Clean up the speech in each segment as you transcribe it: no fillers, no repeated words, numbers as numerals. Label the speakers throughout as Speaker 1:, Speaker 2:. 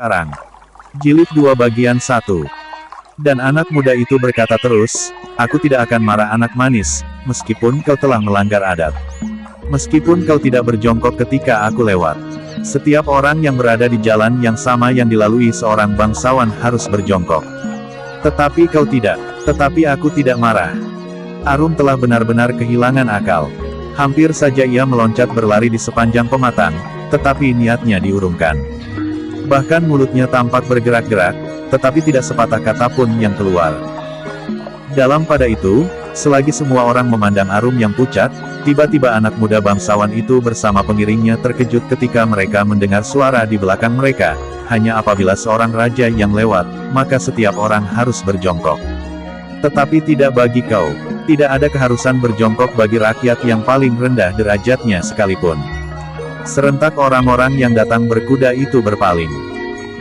Speaker 1: sekarang. Jilid 2 bagian 1. Dan anak muda itu berkata terus, aku tidak akan marah anak manis, meskipun kau telah melanggar adat. Meskipun kau tidak berjongkok ketika aku lewat. Setiap orang yang berada di jalan yang sama yang dilalui seorang bangsawan harus berjongkok. Tetapi kau tidak. Tetapi aku tidak marah. Arum telah benar-benar kehilangan akal. Hampir saja ia meloncat berlari di sepanjang pematang, tetapi niatnya diurungkan. Bahkan mulutnya tampak bergerak-gerak, tetapi tidak sepatah kata pun yang keluar. Dalam pada itu, selagi semua orang memandang Arum yang pucat, tiba-tiba anak muda bangsawan itu bersama pengiringnya terkejut ketika mereka mendengar suara di belakang mereka. Hanya apabila seorang raja yang lewat, maka setiap orang harus berjongkok. Tetapi tidak bagi kau. Tidak ada keharusan berjongkok bagi rakyat yang paling rendah derajatnya sekalipun. Serentak orang-orang yang datang berkuda itu berpaling.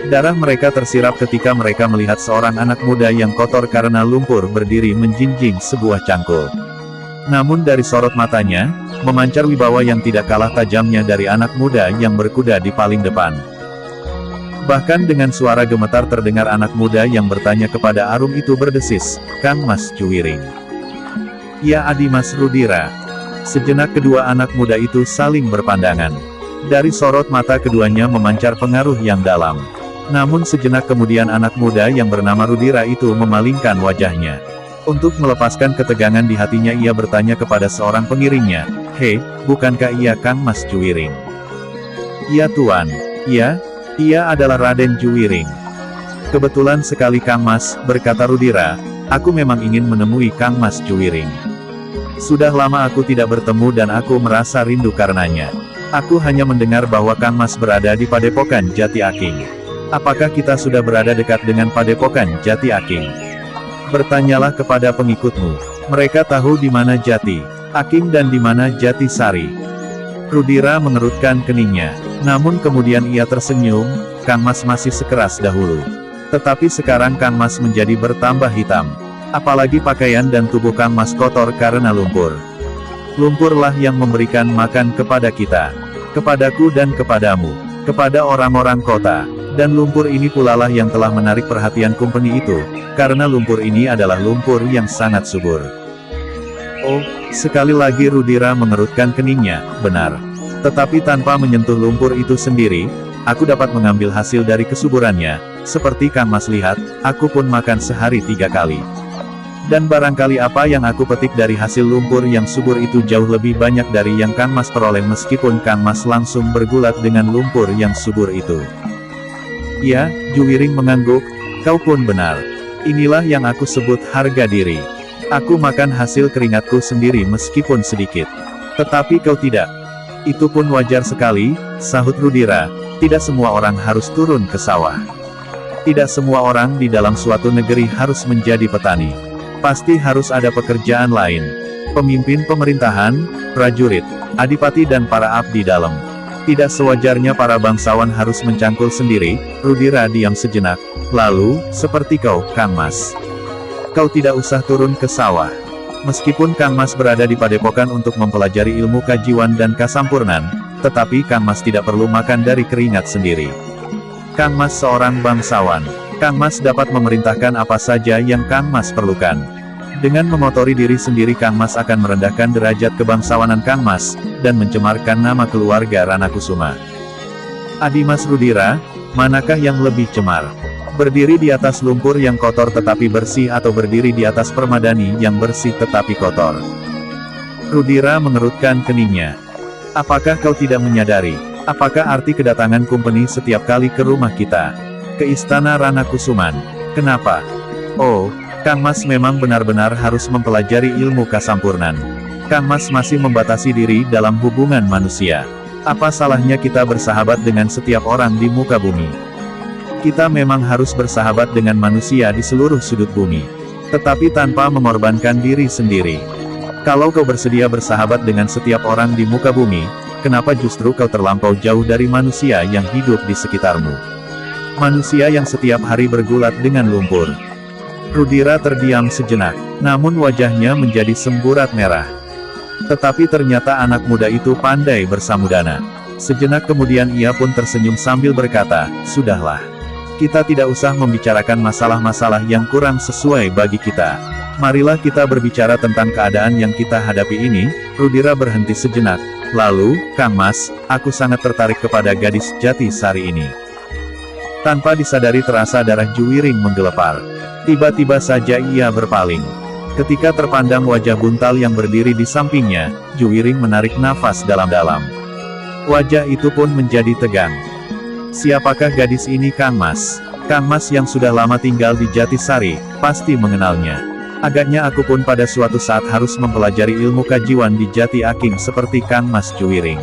Speaker 1: Darah mereka tersirat ketika mereka melihat seorang anak muda yang kotor karena lumpur berdiri menjinjing sebuah cangkul. Namun dari sorot matanya, memancar wibawa yang tidak kalah tajamnya dari anak muda yang berkuda di paling depan. Bahkan dengan suara gemetar terdengar anak muda yang bertanya kepada Arum itu berdesis, Kang Mas Cuwiring. Ya Adi Mas Rudira. Sejenak kedua anak muda itu saling berpandangan. Dari sorot mata keduanya memancar pengaruh yang dalam. Namun sejenak kemudian anak muda yang bernama Rudira itu memalingkan wajahnya. Untuk melepaskan ketegangan di hatinya ia bertanya kepada seorang pengiringnya, Hei, bukankah ia Kang Mas Cuwiring? Ya Tuan. Ia adalah Raden Cuwiring. Kebetulan sekali Kang Mas, berkata Rudira, aku memang ingin menemui Kang Mas Cuwiring. Sudah lama aku tidak bertemu dan aku merasa rindu karenanya. Aku hanya mendengar bahwa Kang Mas berada di Padepokan Jati Aking. Apakah kita sudah berada dekat dengan Padepokan Jati Aking? Bertanyalah kepada pengikutmu. Mereka tahu di mana Jati Aking dan di mana Jati Sari. Rudira mengerutkan keningnya. Namun kemudian ia tersenyum, Kang Mas masih sekeras dahulu. Tetapi sekarang Kang Mas menjadi bertambah hitam. Apalagi pakaian dan tubuh Kang Mas kotor karena lumpur. Lumpurlah yang memberikan makan kepada kita, kepadaku dan kepadamu, kepada orang-orang kota. Dan lumpur ini pula lah yang telah menarik perhatian kumpeni itu, karena lumpur ini adalah lumpur yang sangat subur. Oh, sekali lagi Rudira mengerutkan keningnya, benar. Tetapi tanpa menyentuh lumpur itu sendiri, aku dapat mengambil hasil dari kesuburannya. Seperti Kang Mas lihat, aku pun makan sehari 3 kali. Dan barangkali apa yang aku petik dari hasil lumpur yang subur itu jauh lebih banyak dari yang Kang Mas peroleh meskipun Kang Mas langsung bergulat dengan lumpur yang subur itu. Ya, Cuwiring mengangguk, kau pun benar. Inilah yang aku sebut harga diri. Aku makan hasil keringatku sendiri meskipun sedikit. Tetapi kau tidak. Itu pun wajar sekali, sahut Rudira, tidak semua orang harus turun ke sawah. Tidak semua orang di dalam suatu negeri harus menjadi petani. Pasti harus ada pekerjaan lain. Pemimpin pemerintahan, prajurit, adipati dan para abdi dalam. Tidak sewajarnya para bangsawan harus mencangkul sendiri. Rudira diam sejenak. Lalu, seperti kau, Kang Mas. Kau tidak usah turun ke sawah. Meskipun Kang Mas berada di padepokan untuk mempelajari ilmu kajiwan dan kasampurnan, tetapi Kang Mas tidak perlu makan dari keringat sendiri. Kang Mas seorang bangsawan. Kang Mas dapat memerintahkan apa saja yang Kang Mas perlukan. Dengan mengotori diri sendiri Kang Mas akan merendahkan derajat kebangsawanan Kang Mas, dan mencemarkan nama keluarga Rana Kusuma. Adi Mas Rudira, manakah yang lebih cemar? Berdiri di atas lumpur yang kotor tetapi bersih atau berdiri di atas permadani yang bersih tetapi kotor? Rudira mengerutkan keningnya. Apakah kau tidak menyadari? Apakah arti kedatangan kumpeni setiap kali ke rumah kita? Ke istana Rana Kusuman. Kenapa? Oh, Kang Mas memang benar-benar harus mempelajari ilmu kasampurnan. Kang Mas masih membatasi diri dalam hubungan manusia. Apa salahnya kita bersahabat dengan setiap orang di muka bumi? Kita memang harus bersahabat dengan manusia di seluruh sudut bumi. Tetapi tanpa mengorbankan diri sendiri. Kalau kau bersedia bersahabat dengan setiap orang di muka bumi, kenapa justru kau terlampau jauh dari manusia yang hidup di sekitarmu? Manusia yang setiap hari bergulat dengan lumpur. Rudira terdiam sejenak, namun wajahnya menjadi semburat merah. Tetapi ternyata anak muda itu pandai bersamudana. Sejenak kemudian ia pun tersenyum sambil berkata, sudahlah. Kita tidak usah membicarakan masalah-masalah yang kurang sesuai bagi kita. Marilah kita berbicara tentang keadaan yang kita hadapi ini." Rudira berhenti sejenak. "Lalu, Kang Mas, aku sangat tertarik kepada gadis Jati Sari ini." Tanpa disadari terasa darah Juwiring menggelepar. Tiba-tiba saja ia berpaling. Ketika terpandang wajah Buntal yang berdiri di sampingnya, Juwiring menarik nafas dalam-dalam. Wajah itu pun menjadi tegang. "Siapakah gadis ini, Kang Mas?" Kang Mas yang sudah lama tinggal di Jatisari, pasti mengenalnya. "Agaknya aku pun pada suatu saat harus mempelajari ilmu kajiwan di Jati Aking seperti Kang Mas Juwiring."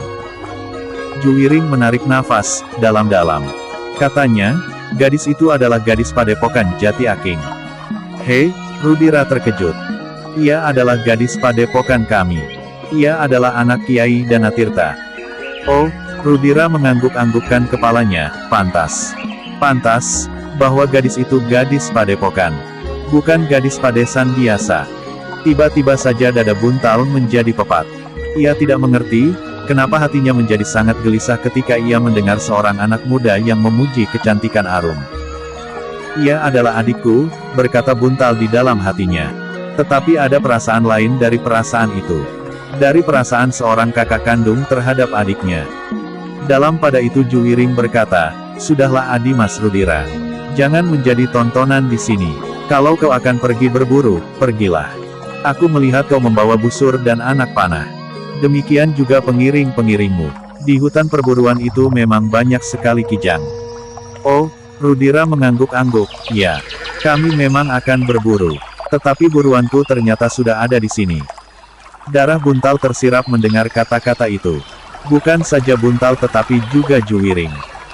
Speaker 1: Juwiring menarik nafas dalam-dalam. Katanya, gadis itu adalah gadis padepokan Jati Aking. "Hei," Rudira terkejut. "Ia adalah gadis padepokan kami. Ia adalah anak Kiai Danatirta." "Oh," Rudira mengangguk-anggukkan kepalanya, "Pantas. Pantas, bahwa gadis itu gadis padepokan. Bukan gadis padesan biasa." Tiba-tiba saja dada Buntal menjadi pepat. Ia tidak mengerti, kenapa hatinya menjadi sangat gelisah ketika ia mendengar seorang anak muda yang memuji kecantikan Arum. "Ia adalah adikku," berkata Buntal di dalam hatinya. Tetapi ada perasaan lain dari perasaan itu. Dari perasaan seorang kakak kandung terhadap adiknya. Dalam pada itu Juwiring berkata, "Sudahlah Adi Mas Rudira. Jangan menjadi tontonan di sini. Kalau kau akan pergi berburu, pergilah. Aku melihat kau membawa busur dan anak panah. Demikian juga pengiring-pengiringmu. Di hutan perburuan itu memang banyak sekali kijang." "Oh," Rudira mengangguk-angguk, "Ya. Kami memang akan berburu. Tetapi buruanku ternyata sudah ada di sini." Darah Buntal tersirap mendengar kata-kata itu. Bukan saja Buntal tetapi juga Juwiring.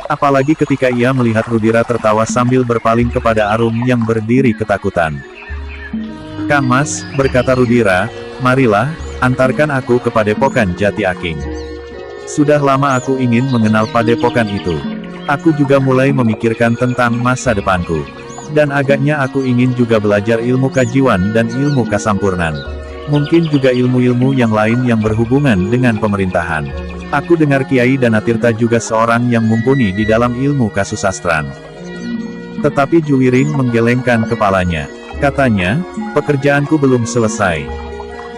Speaker 1: Apalagi ketika ia melihat Rudira tertawa sambil berpaling kepada Arum yang berdiri ketakutan. "Kang Mas," berkata Rudira, "marilah, antarkan aku ke padepokan Jati Aking. Sudah lama aku ingin mengenal padepokan itu. Aku juga mulai memikirkan tentang masa depanku. Dan agaknya aku ingin juga belajar ilmu kajiwan dan ilmu kasampurnan. Mungkin juga ilmu-ilmu yang lain yang berhubungan dengan pemerintahan. Aku dengar Kiai Danatirta juga seorang yang mumpuni di dalam ilmu kasusastran." Tetapi Juwiring menggelengkan kepalanya. Katanya, "Pekerjaanku belum selesai."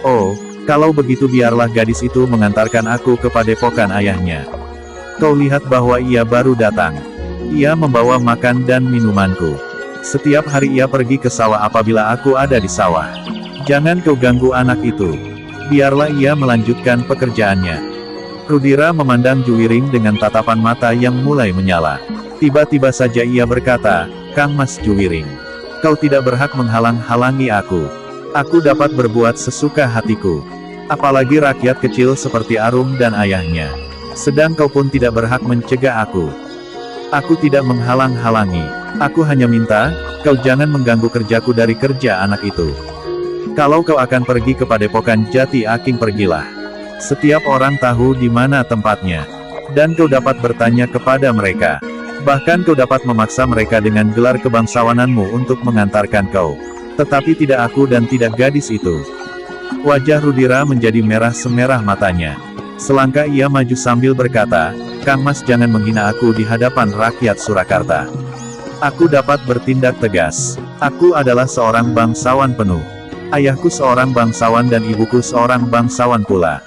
Speaker 1: "Oh, kalau begitu biarlah gadis itu mengantarkan aku ke padepokan ayahnya. Kau lihat bahwa ia baru datang. Ia membawa makan dan minumanku. Setiap hari ia pergi ke sawah apabila aku ada di sawah. Jangan kau ganggu anak itu. Biarlah ia melanjutkan pekerjaannya." Rudira memandang Juwiring dengan tatapan mata yang mulai menyala. Tiba-tiba saja ia berkata, "Kang Mas Juwiring, kau tidak berhak menghalang-halangi aku. Aku dapat berbuat sesuka hatiku. Apalagi rakyat kecil seperti Arum dan ayahnya. Sedang kau pun tidak berhak mencegah aku. Aku tidak menghalang-halangi. Aku hanya minta, kau jangan mengganggu kerjaku dari kerja anak itu. Kalau kau akan pergi ke padepokan Jati Aking, pergilah. Setiap orang tahu di mana tempatnya. Dan kau dapat bertanya kepada mereka. Bahkan kau dapat memaksa mereka dengan gelar kebangsawananmu untuk mengantarkan kau. Tetapi tidak aku dan tidak gadis itu." Wajah Rudira menjadi merah semerah matanya. Selangkah ia maju sambil berkata, "Kang Mas jangan menghina aku di hadapan rakyat Surakarta. Aku dapat bertindak tegas. Aku adalah seorang bangsawan penuh. Ayahku seorang bangsawan dan ibuku seorang bangsawan pula.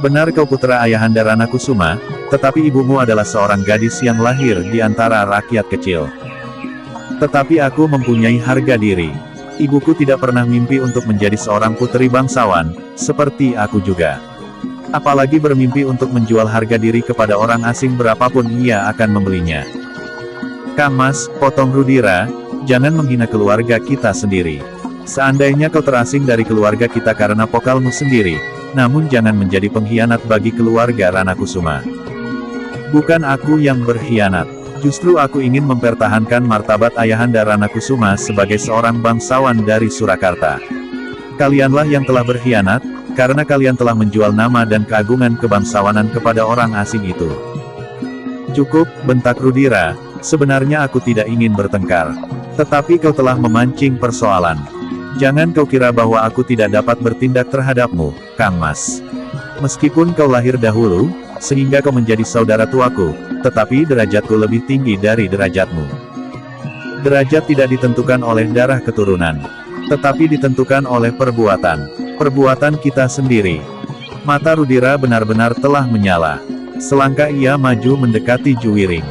Speaker 1: Benar kau putra Ayahanda Rana Kusuma, tetapi ibumu adalah seorang gadis yang lahir di antara rakyat kecil. Tetapi aku mempunyai harga diri. Ibuku tidak pernah mimpi untuk menjadi seorang putri bangsawan, seperti aku juga. Apalagi bermimpi untuk menjual harga diri kepada orang asing berapapun ia akan membelinya." "Kang Mas," potong Rudira, "jangan menghina keluarga kita sendiri. Seandainya kau terasing dari keluarga kita karena pokalmu sendiri, namun jangan menjadi pengkhianat bagi keluarga Rana Kusuma." "Bukan aku yang berkhianat. Justru aku ingin mempertahankan martabat Ayahanda Rana Kusuma sebagai seorang bangsawan dari Surakarta. Kalianlah yang telah berkhianat, karena kalian telah menjual nama dan keagungan kebangsawanan kepada orang asing itu." "Cukup," bentak Rudira, "sebenarnya aku tidak ingin bertengkar. Tetapi kau telah memancing persoalan. Jangan kau kira bahwa aku tidak dapat bertindak terhadapmu, Kang Mas. Meskipun kau lahir dahulu, sehingga kau menjadi saudara tuaku, tetapi derajatku lebih tinggi dari derajatmu. Derajat tidak ditentukan oleh darah keturunan, tetapi ditentukan oleh perbuatan kita sendiri. Mata Rudira benar-benar telah menyala. Selangkah ia maju mendekati Juwiring.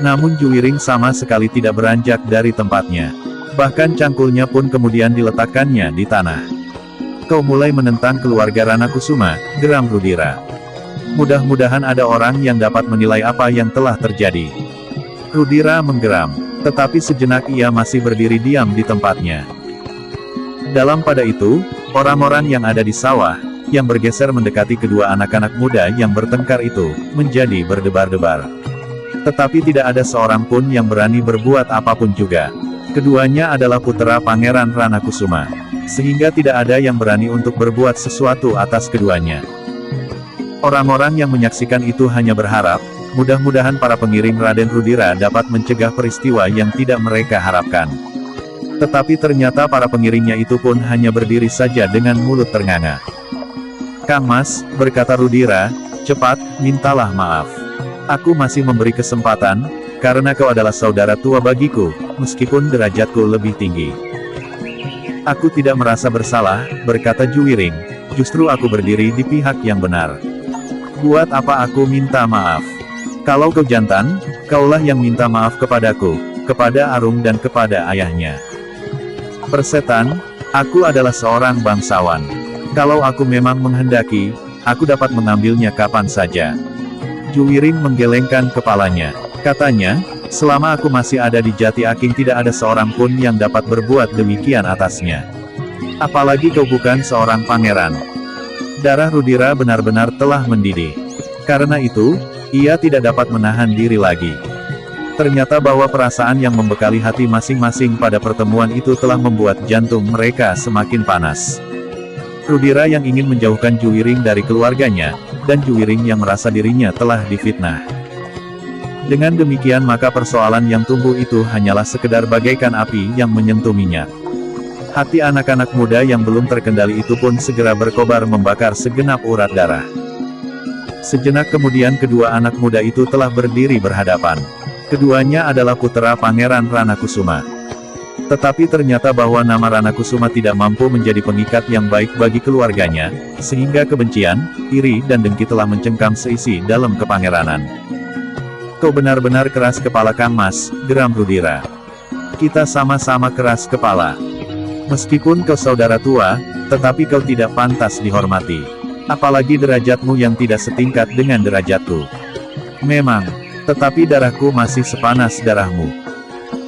Speaker 1: Namun Juwiring sama sekali tidak beranjak dari tempatnya. Bahkan cangkulnya pun kemudian diletakkannya di tanah. Kau mulai menentang keluarga Ranakusuma, geram Rudira. Mudah-mudahan ada orang yang dapat menilai apa yang telah terjadi. Rudira menggeram, tetapi sejenak ia masih berdiri diam di tempatnya. Dalam pada itu, orang-orang yang ada di sawah, yang bergeser mendekati kedua anak-anak muda yang bertengkar itu, menjadi berdebar-debar. Tetapi tidak ada seorang pun yang berani berbuat apapun juga. Keduanya adalah putra Pangeran Ranakusuma, sehingga tidak ada yang berani untuk berbuat sesuatu atas keduanya. Orang-orang yang menyaksikan itu hanya berharap, mudah-mudahan para pengiring Raden Rudira dapat mencegah peristiwa yang tidak mereka harapkan. Tetapi ternyata para pengiringnya itu pun hanya berdiri saja dengan mulut ternganga. "Kang Mas," berkata Rudira, "cepat, mintalah maaf. Aku masih memberi kesempatan, karena kau adalah saudara tua bagiku, meskipun derajatku lebih tinggi." "Aku tidak merasa bersalah," berkata Juwiring, "justru aku berdiri di pihak yang benar. Buat apa aku minta maaf? Kalau kau jantan, kaulah yang minta maaf kepadaku, kepada Arung dan kepada ayahnya. Persetan, aku adalah seorang bangsawan. Kalau aku memang menghendaki, aku dapat mengambilnya kapan saja." Juwiring menggelengkan kepalanya. Katanya, "Selama aku masih ada di Jati Aking tidak ada seorang pun yang dapat berbuat demikian atasnya. Apalagi kau bukan seorang pangeran." Darah Rudira benar-benar telah mendidih. Karena itu, ia tidak dapat menahan diri lagi. Ternyata bahwa perasaan yang membekali hati masing-masing pada pertemuan itu telah membuat jantung mereka semakin panas. Rudira yang ingin menjauhkan Juwiring dari keluarganya, dan Juwiring yang merasa dirinya telah difitnah. Dengan demikian maka persoalan yang tumbuh itu hanyalah sekedar bagaikan api yang menyentuh minyak. Hati anak-anak muda yang belum terkendali itu pun segera berkobar membakar segenap urat darah. Sejenak kemudian kedua anak muda itu telah berdiri berhadapan. Keduanya adalah putra Pangeran Ranakusuma. Tetapi ternyata bahwa nama Ranakusuma tidak mampu menjadi pengikat yang baik bagi keluarganya, sehingga kebencian, iri dan dengki telah mencengkam seisi dalam kepangeranan. "Kau benar-benar keras kepala Kang Mas," geram Rudira. "Kita sama-sama keras kepala. Meskipun kau saudara tua, tetapi kau tidak pantas dihormati. Apalagi derajatmu yang tidak setingkat dengan derajatku. Memang, tetapi darahku masih sepanas darahmu.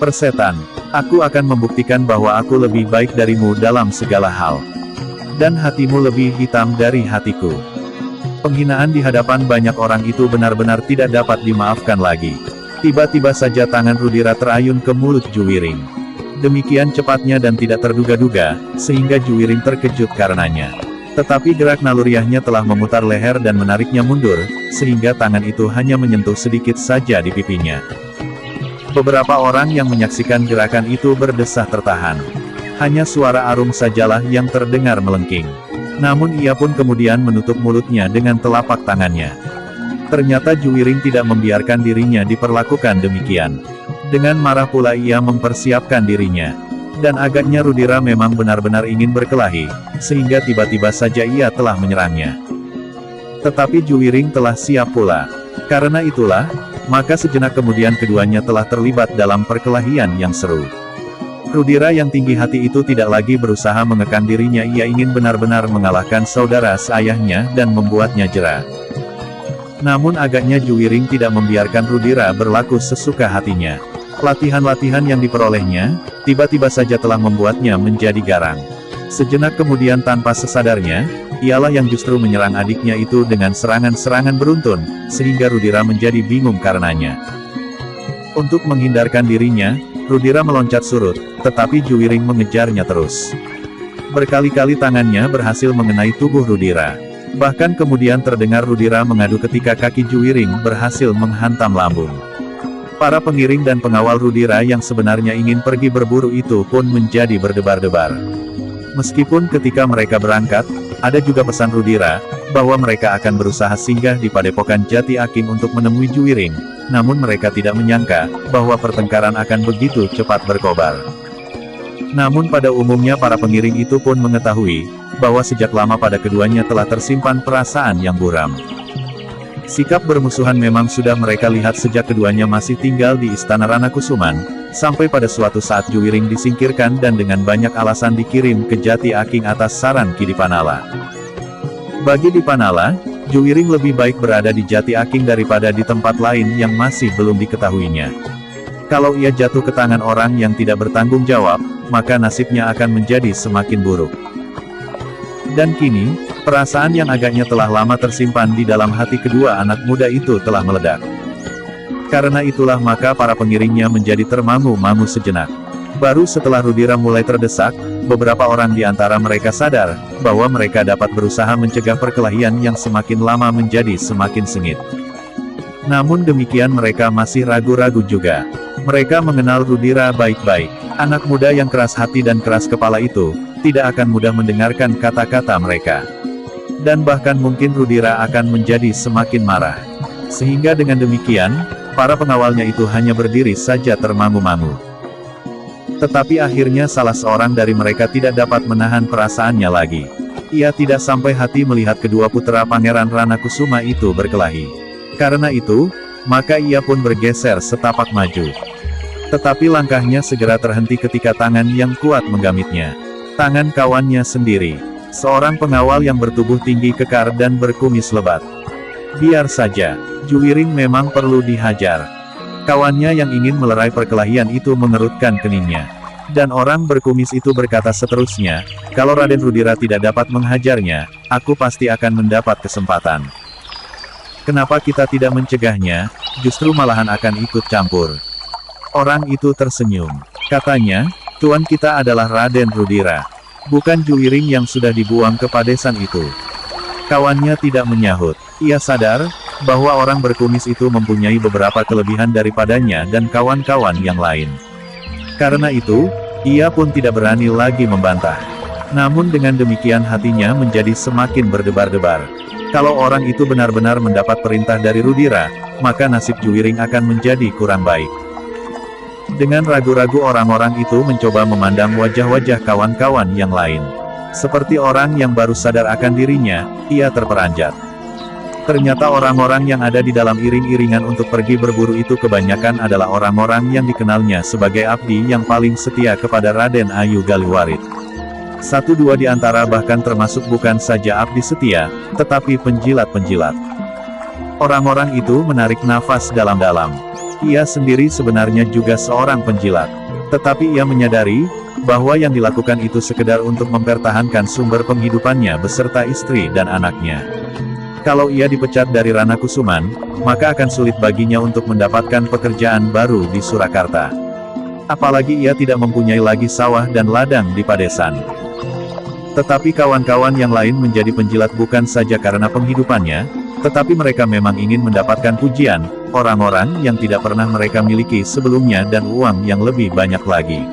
Speaker 1: Persetan, aku akan membuktikan bahwa aku lebih baik darimu dalam segala hal. Dan hatimu lebih hitam dari hatiku." Penghinaan di hadapan banyak orang itu benar-benar tidak dapat dimaafkan lagi. Tiba-tiba saja tangan Rudira terayun ke mulut Juwiring. Demikian cepatnya dan tidak terduga-duga, sehingga Juwiring terkejut karenanya. Tetapi gerak naluriahnya telah memutar leher dan menariknya mundur, sehingga tangan itu hanya menyentuh sedikit saja di pipinya. Beberapa orang yang menyaksikan gerakan itu berdesah tertahan. Hanya suara Arung sajalah yang terdengar melengking. Namun ia pun kemudian menutup mulutnya dengan telapak tangannya. Ternyata Juwiring tidak membiarkan dirinya diperlakukan demikian. Dengan marah pula ia mempersiapkan dirinya. Dan agaknya Rudira memang benar-benar ingin berkelahi, sehingga tiba-tiba saja ia telah menyerangnya. Tetapi Juwiring telah siap pula. Karena itulah, maka sejenak kemudian keduanya telah terlibat dalam perkelahian yang seru. Rudira yang tinggi hati itu tidak lagi berusaha mengekang dirinya, ia ingin benar-benar mengalahkan saudara seayahnya dan membuatnya jera. Namun agaknya Juwiring tidak membiarkan Rudira berlaku sesuka hatinya. Latihan-latihan yang diperolehnya, tiba-tiba saja telah membuatnya menjadi garang. Sejenak kemudian tanpa sesadarnya, ialah yang justru menyerang adiknya itu dengan serangan-serangan beruntun, sehingga Rudira menjadi bingung karenanya. Untuk menghindarkan dirinya, Rudira meloncat surut, tetapi Juwiring mengejarnya terus. Berkali-kali tangannya berhasil mengenai tubuh Rudira. Bahkan kemudian terdengar Rudira mengadu ketika kaki Juwiring berhasil menghantam lambung. Para pengiring dan pengawal Rudira yang sebenarnya ingin pergi berburu itu pun menjadi berdebar-debar. Meskipun ketika mereka berangkat, ada juga pesan Rudira, bahwa mereka akan berusaha singgah di Padepokan Jati Aking untuk menemui Juwiring, namun mereka tidak menyangka, bahwa pertengkaran akan begitu cepat berkobar. Namun pada umumnya para pengiring itu pun mengetahui, bahwa sejak lama pada keduanya telah tersimpan perasaan yang buram. Sikap bermusuhan memang sudah mereka lihat sejak keduanya masih tinggal di Istana Ranakusuman, sampai pada suatu saat Juwiring disingkirkan dan dengan banyak alasan dikirim ke Jati Aking atas saran Ki Dipanala. Bagi Dipanala, Juwiring lebih baik berada di Jati Aking daripada di tempat lain yang masih belum diketahuinya. Kalau ia jatuh ke tangan orang yang tidak bertanggung jawab, maka nasibnya akan menjadi semakin buruk. Dan kini, perasaan yang agaknya telah lama tersimpan di dalam hati kedua anak muda itu telah meledak. Karena itulah maka para pengiringnya menjadi termangu-mangu sejenak. Baru setelah Rudira mulai terdesak, beberapa orang di antara mereka sadar, bahwa mereka dapat berusaha mencegah perkelahian yang semakin lama menjadi semakin sengit. Namun demikian mereka masih ragu-ragu juga. Mereka mengenal Rudira baik-baik. Anak muda yang keras hati dan keras kepala itu, tidak akan mudah mendengarkan kata-kata mereka. Dan bahkan mungkin Rudira akan menjadi semakin marah. Sehingga dengan demikian, para pengawalnya itu hanya berdiri saja termangu-mangu. Tetapi akhirnya salah seorang dari mereka tidak dapat menahan perasaannya lagi. Ia tidak sampai hati melihat kedua putra Pangeran Ranakusuma itu berkelahi. Karena itu, maka ia pun bergeser setapak maju. Tetapi langkahnya segera terhenti ketika tangan yang kuat menggamitnya. Tangan kawannya sendiri. Seorang pengawal yang bertubuh tinggi kekar dan berkumis lebat. Biar saja, Juwiring memang perlu dihajar. Kawannya yang ingin melerai perkelahian itu mengerutkan keningnya. Dan orang berkumis itu berkata seterusnya, kalau Raden Rudira tidak dapat menghajarnya, aku pasti akan mendapat kesempatan. Kenapa kita tidak mencegahnya, justru malahan akan ikut campur. Orang itu tersenyum. Katanya, tuan kita adalah Raden Rudira. Bukan Juwiring yang sudah dibuang ke padesan itu. Kawannya tidak menyahut. Ia sadar, bahwa orang berkumis itu mempunyai beberapa kelebihan daripadanya dan kawan-kawan yang lain. Karena itu, ia pun tidak berani lagi membantah. Namun dengan demikian hatinya menjadi semakin berdebar-debar. Kalau orang itu benar-benar mendapat perintah dari Rudira, maka nasib Juwiring akan menjadi kurang baik. Dengan ragu-ragu orang-orang itu mencoba memandang wajah-wajah kawan-kawan yang lain. Seperti orang yang baru sadar akan dirinya, ia terperanjat. Ternyata orang-orang yang ada di dalam iring-iringan untuk pergi berburu itu kebanyakan adalah orang-orang yang dikenalnya sebagai abdi yang paling setia kepada Raden Ayu Galiwarit. Satu dua di antara bahkan termasuk bukan saja abdi setia, tetapi penjilat-penjilat. Orang-orang itu menarik nafas dalam-dalam. Ia sendiri sebenarnya juga seorang penjilat. Tetapi ia menyadari, bahwa yang dilakukan itu sekedar untuk mempertahankan sumber penghidupannya beserta istri dan anaknya. Kalau ia dipecat dari Ranakusuman, maka akan sulit baginya untuk mendapatkan pekerjaan baru di Surakarta. Apalagi ia tidak mempunyai lagi sawah dan ladang di padesan. Tetapi kawan-kawan yang lain menjadi penjilat bukan saja karena penghidupannya, tetapi mereka memang ingin mendapatkan pujian, orang-orang yang tidak pernah mereka miliki sebelumnya dan uang yang lebih banyak lagi.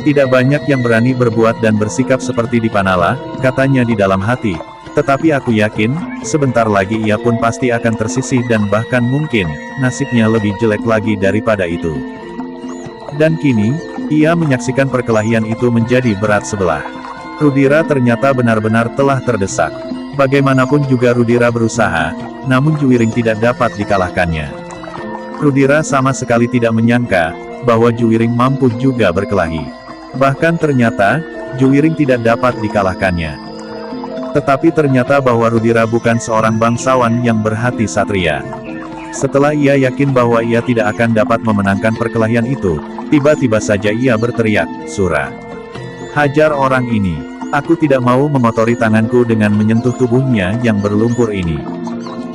Speaker 1: Tidak banyak yang berani berbuat dan bersikap seperti Dipanala, katanya di dalam hati. Tetapi aku yakin, sebentar lagi ia pun pasti akan tersisih dan bahkan mungkin, nasibnya lebih jelek lagi daripada itu. Dan kini, ia menyaksikan perkelahian itu menjadi berat sebelah. Rudira ternyata benar-benar telah terdesak. Bagaimanapun juga Rudira berusaha, namun Juwiring tidak dapat dikalahkannya. Rudira sama sekali tidak menyangka, bahwa Juwiring mampu juga berkelahi. Bahkan ternyata, Juwiring tidak dapat dikalahkannya. Tetapi ternyata bahwa Rudira bukan seorang bangsawan yang berhati satria. Setelah ia yakin bahwa ia tidak akan dapat memenangkan perkelahian itu, tiba-tiba saja ia berteriak, "Sura! Hajar orang ini! Aku tidak mau mengotori tanganku dengan menyentuh tubuhnya yang berlumpur ini."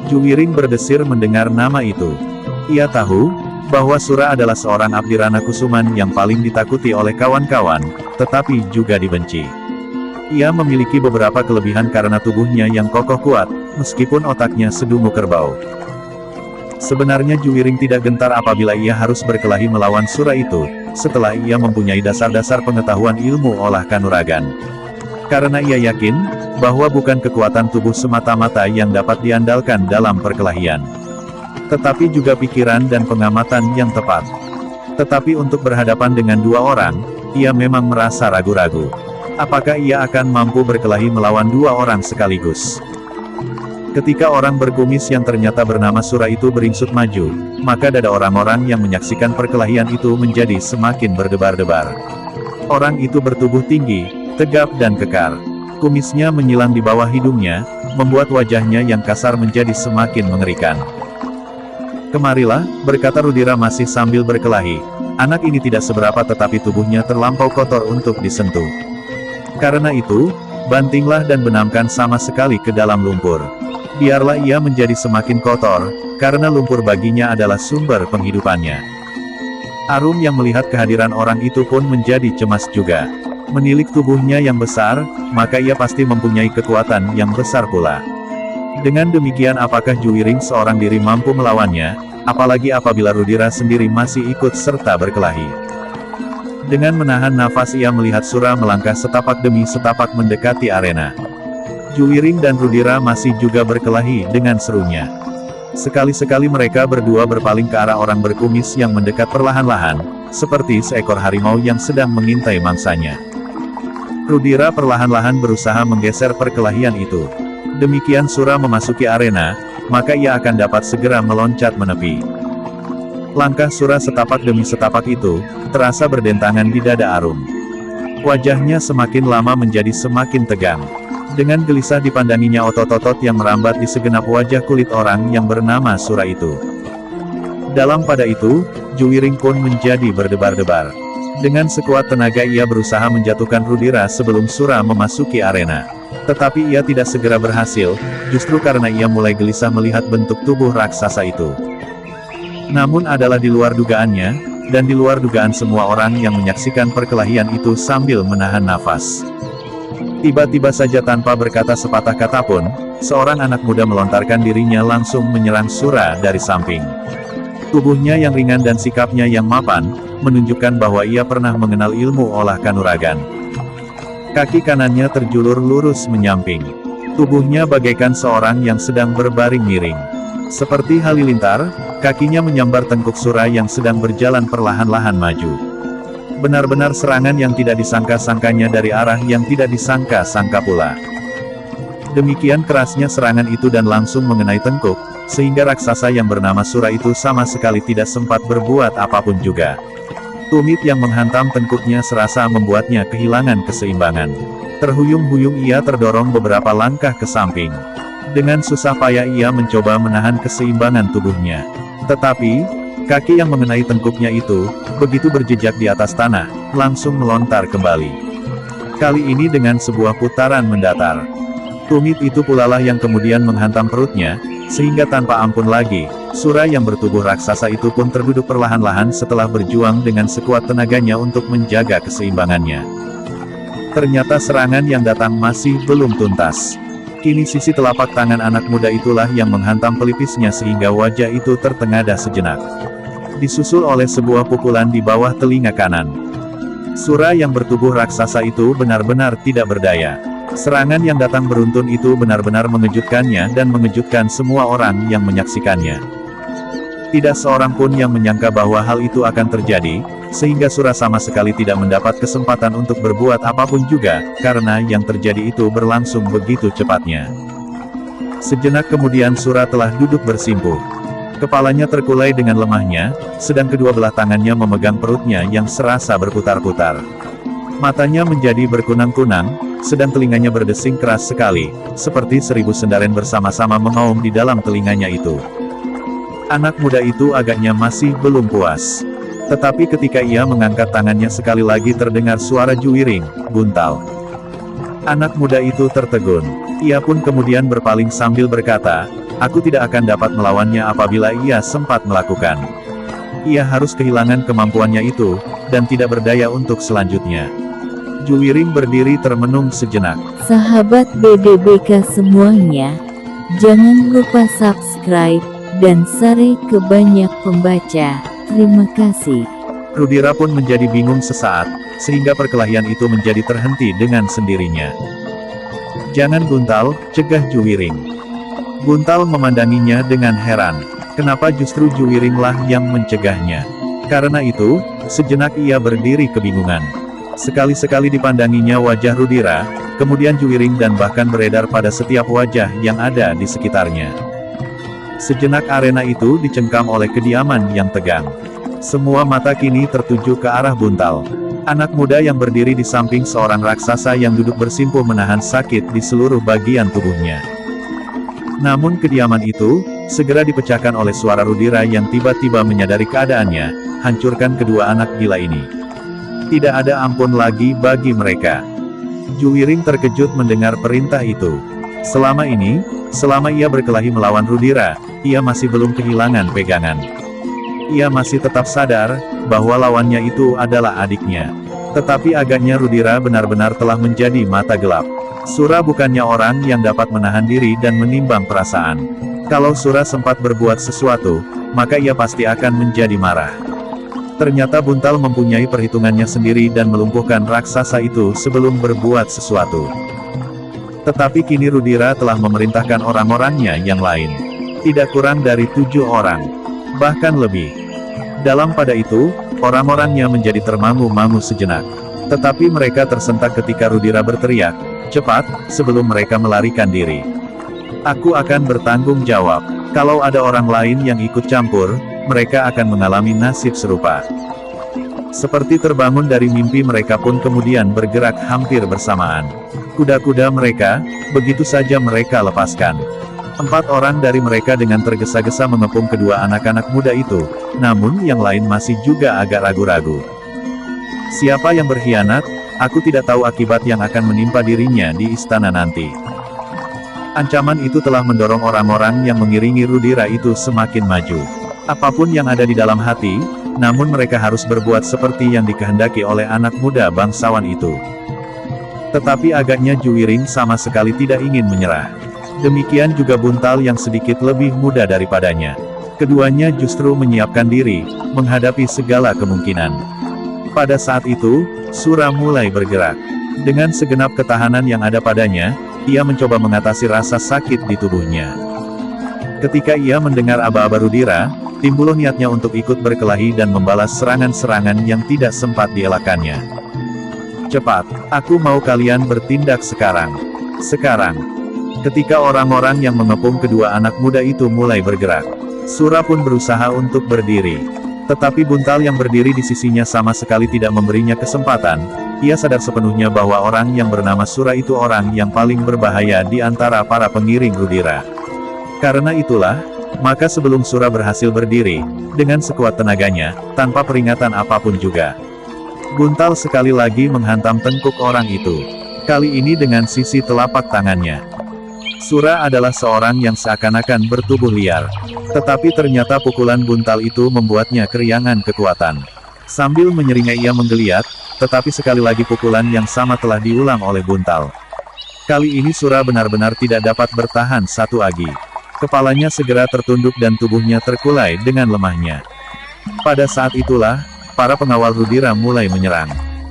Speaker 1: Juwiring berdesir mendengar nama itu. Ia tahu, bahwa Sura adalah seorang abdi Ranakusuman yang paling ditakuti oleh kawan-kawan, tetapi juga dibenci. Ia memiliki beberapa kelebihan karena tubuhnya yang kokoh kuat, meskipun otaknya sedungu kerbau. Sebenarnya Juwiring tidak gentar apabila ia harus berkelahi melawan Sura itu, setelah ia mempunyai dasar-dasar pengetahuan ilmu olah kanuragan. Karena ia yakin, bahwa bukan kekuatan tubuh semata-mata yang dapat diandalkan dalam perkelahian, tetapi juga pikiran dan pengamatan yang tepat. Tetapi untuk berhadapan dengan dua orang, ia memang merasa ragu-ragu. Apakah ia akan mampu berkelahi melawan dua orang sekaligus? Ketika orang berkumis yang ternyata bernama Sura itu beringsut maju, maka dada orang-orang yang menyaksikan perkelahian itu menjadi semakin berdebar-debar. Orang itu bertubuh tinggi, tegap dan kekar. Kumisnya menyilang di bawah hidungnya, membuat wajahnya yang kasar menjadi semakin mengerikan. "Kemarilah," berkata Rudira masih sambil berkelahi. "Anak ini tidak seberapa tetapi tubuhnya terlampau kotor untuk disentuh. Karena itu, bantinglah dan benamkan sama sekali ke dalam lumpur. Biarlah ia menjadi semakin kotor, karena lumpur baginya adalah sumber penghidupannya." Arum yang melihat kehadiran orang itu pun menjadi cemas juga. Menilik tubuhnya yang besar, maka ia pasti mempunyai kekuatan yang besar pula. Dengan demikian apakah Juwiring seorang diri mampu melawannya, apalagi apabila Rudira sendiri masih ikut serta berkelahi. Dengan menahan nafas ia melihat Sura melangkah setapak demi setapak mendekati arena. Juwiring dan Rudira masih juga berkelahi dengan serunya. Sekali-sekali mereka berdua berpaling ke arah orang berkumis yang mendekat perlahan-lahan, seperti seekor harimau yang sedang mengintai mangsanya. Rudira perlahan-lahan berusaha menggeser perkelahian itu. Demikian Sura memasuki arena, maka ia akan dapat segera meloncat menepi. Langkah Sura setapak demi setapak itu, terasa berdentangan di dada Arum. Wajahnya semakin lama menjadi semakin tegang. Dengan gelisah dipandanginya otot-otot yang merambat di segenap wajah kulit orang yang bernama Sura itu. Dalam pada itu, Juwiring pun menjadi berdebar-debar. Dengan sekuat tenaga ia berusaha menjatuhkan Rudira sebelum Sura memasuki arena. Tetapi ia tidak segera berhasil, justru karena ia mulai gelisah melihat bentuk tubuh raksasa itu. Namun adalah di luar dugaannya, dan di luar dugaan semua orang yang menyaksikan perkelahian itu sambil menahan nafas. Tiba-tiba saja tanpa berkata sepatah kata pun, seorang anak muda melontarkan dirinya langsung menyerang Sura dari samping. Tubuhnya yang ringan dan sikapnya yang mapan, menunjukkan bahwa ia pernah mengenal ilmu olah kanuragan. Kaki kanannya terjulur lurus menyamping. Tubuhnya bagaikan seorang yang sedang berbaring miring. Seperti halilintar, kakinya menyambar tengkuk Sura yang sedang berjalan perlahan-lahan maju. Benar-benar serangan yang tidak disangka-sangkanya dari arah yang tidak disangka-sangka pula. Demikian kerasnya serangan itu dan langsung mengenai tengkuk, sehingga raksasa yang bernama Sura itu sama sekali tidak sempat berbuat apapun juga. Tumit yang menghantam tengkuknya serasa membuatnya kehilangan keseimbangan. Terhuyung-huyung ia terdorong beberapa langkah ke samping. Dengan susah payah ia mencoba menahan keseimbangan tubuhnya. Tetapi, kaki yang mengenai tengkuknya itu, begitu berjejak di atas tanah, langsung melontar kembali. Kali ini dengan sebuah putaran mendatar. Tumit itu pula lah yang kemudian menghantam perutnya, sehingga tanpa ampun lagi, Sura yang bertubuh raksasa itu pun terduduk perlahan-lahan setelah berjuang dengan sekuat tenaganya untuk menjaga keseimbangannya. Ternyata serangan yang datang masih belum tuntas. Kini sisi telapak tangan anak muda itulah yang menghantam pelipisnya sehingga wajah itu tertengadah sejenak. Disusul oleh sebuah pukulan di bawah telinga kanan. Sura yang bertubuh raksasa itu benar-benar tidak berdaya. Serangan yang datang beruntun itu benar-benar mengejutkannya dan mengejutkan semua orang yang menyaksikannya. Tidak seorang pun yang menyangka bahwa hal itu akan terjadi, sehingga Sura sama sekali tidak mendapat kesempatan untuk berbuat apapun juga, karena yang terjadi itu berlangsung begitu cepatnya. Sejenak kemudian Sura telah duduk bersimpuh. Kepalanya terkulai dengan lemahnya, sedang kedua belah tangannya memegang perutnya yang serasa berputar-putar. Matanya menjadi berkunang-kunang, sedang telinganya berdesing keras sekali, seperti 1000 sendaren bersama-sama mengaum di dalam telinganya itu. Anak muda itu agaknya masih belum puas. Tetapi ketika ia mengangkat tangannya sekali lagi terdengar suara Juwiring, buntal. Anak muda itu tertegun. Ia pun kemudian berpaling sambil berkata, "Aku tidak akan dapat melawannya apabila ia sempat melakukan. Ia harus kehilangan kemampuannya itu, dan tidak berdaya untuk selanjutnya." Juwiring berdiri termenung sejenak.
Speaker 2: Sahabat BDBK semuanya, jangan lupa subscribe dan share ke banyak pembaca. Terima kasih.
Speaker 1: Rudira pun menjadi bingung sesaat, sehingga perkelahian itu menjadi terhenti dengan sendirinya. "Jangan Buntal," cegah Juwiring. Buntal memandanginya dengan heran. Kenapa justru Juwiringlah yang mencegahnya? Karena itu, sejenak ia berdiri kebingungan. Sekali-sekali dipandanginya wajah Rudira, kemudian Juwiring dan bahkan beredar pada setiap wajah yang ada di sekitarnya. Sejenak arena itu dicengkam oleh kediaman yang tegang. Semua mata kini tertuju ke arah Buntal. Anak muda yang berdiri di samping seorang raksasa yang duduk bersimpuh menahan sakit di seluruh bagian tubuhnya. Namun kediaman itu, segera dipecahkan oleh suara Rudira yang tiba-tiba menyadari keadaannya. "Hancurkan kedua anak gila ini. Tidak ada ampun lagi bagi mereka." Juwiring terkejut mendengar perintah itu. Selama ini, selama ia berkelahi melawan Rudira, ia masih belum kehilangan pegangan. Ia masih tetap sadar, bahwa lawannya itu adalah adiknya. Tetapi agaknya Rudira benar-benar telah menjadi mata gelap. Sura bukannya orang yang dapat menahan diri dan menimbang perasaan. Kalau Sura sempat berbuat sesuatu, maka ia pasti akan menjadi marah. Ternyata Buntal mempunyai perhitungannya sendiri dan melumpuhkan raksasa itu sebelum berbuat sesuatu. Tetapi kini Rudira telah memerintahkan orang-orangnya yang lain. Tidak kurang dari 7 orang. Bahkan lebih. Dalam pada itu, orang-orangnya menjadi termangu-mangu sejenak. Tetapi mereka tersentak ketika Rudira berteriak, "Cepat, sebelum mereka melarikan diri. Aku akan bertanggung jawab. Kalau ada orang lain yang ikut campur, mereka akan mengalami nasib serupa." Seperti terbangun dari mimpi, mereka pun kemudian bergerak hampir bersamaan. Kuda-kuda mereka, begitu saja mereka lepaskan. 4 orang dari mereka dengan tergesa-gesa mengepung kedua anak-anak muda itu, namun yang lain masih juga agak ragu-ragu. Siapa yang berkhianat? Aku tidak tahu akibat yang akan menimpa dirinya di istana nanti. Ancaman itu telah mendorong orang-orang yang mengiringi Rudira itu semakin maju. Apapun yang ada di dalam hati, namun mereka harus berbuat seperti yang dikehendaki oleh anak muda bangsawan itu. Tetapi agaknya Juwiring sama sekali tidak ingin menyerah. Demikian juga Buntal yang sedikit lebih muda daripadanya. Keduanya justru menyiapkan diri, menghadapi segala kemungkinan. Pada saat itu, Sura mulai bergerak. Dengan segenap ketahanan yang ada padanya, ia mencoba mengatasi rasa sakit di tubuhnya. Ketika ia mendengar aba-aba Rudira, timbul niatnya untuk ikut berkelahi dan membalas serangan-serangan yang tidak sempat dielakkannya. "Cepat, aku mau kalian bertindak sekarang. Sekarang." Ketika orang-orang yang mengepung kedua anak muda itu mulai bergerak, Sura pun berusaha untuk berdiri. Tetapi Buntal yang berdiri di sisinya sama sekali tidak memberinya kesempatan. Ia sadar sepenuhnya bahwa orang yang bernama Sura itu orang yang paling berbahaya di antara para pengiring Rudira. Karena itulah, maka sebelum Sura berhasil berdiri, dengan sekuat tenaganya, tanpa peringatan apapun juga, Buntal sekali lagi menghantam tengkuk orang itu. Kali ini dengan sisi telapak tangannya. Sura adalah seorang yang seakan-akan bertubuh liar. Tetapi ternyata pukulan Buntal itu membuatnya keriangan kekuatan. Sambil menyeringai ia menggeliat, tetapi sekali lagi pukulan yang sama telah diulang oleh Buntal. Kali ini Sura benar-benar tidak dapat bertahan satu agi. Kepalanya segera tertunduk dan tubuhnya terkulai dengan lemahnya. Pada saat itulah, para pengawal Rudira mulai menyerang.